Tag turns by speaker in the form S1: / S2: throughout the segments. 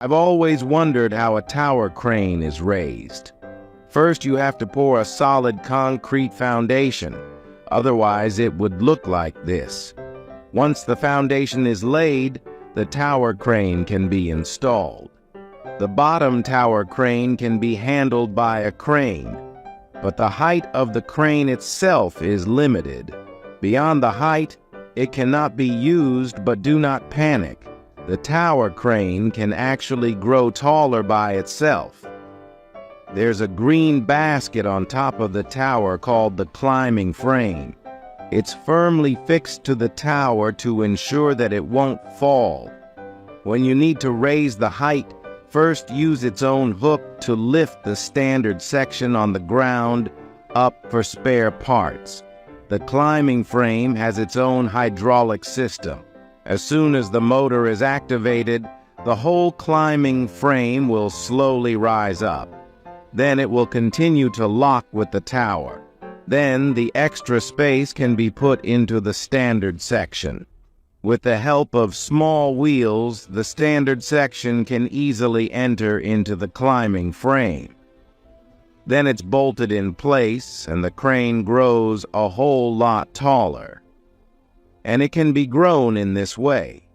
S1: I've always wondered how a tower crane is raised. First, you have to pour a solid concrete foundation, otherwise it would look like this. Once the foundation is laid, the tower crane can be installed. The bottom tower crane can be handled by a crane, but the height of the crane itself is limited. Beyond the height, it cannot be used, but do not panic. The tower crane can actually grow taller by itself. There's a green basket on top of the tower called the climbing frame. It's firmly fixed to the tower to ensure that it won't fall. When you need to raise the height, first use its own hook to lift the standard section on the ground up for spare parts. The climbing frame has its own hydraulic system. As soon as the motor is activated, the whole climbing frame will slowly rise up. Then it will continue to lock with the tower. Then the extra space can be put into the standard section. With the help of small wheels, the standard section can easily enter into the climbing frame. Then it's bolted in place and the crane grows a whole lot taller. And it can be grown in this way.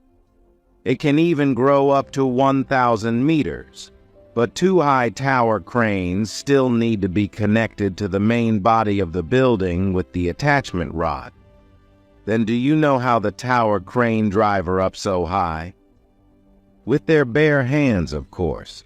S1: It can even grow up to 1,000 meters. But two high tower cranes still need to be connected to the main body of the building with the attachment rod. Then do you know how the tower crane drive her up so high? With their bare hands, of course.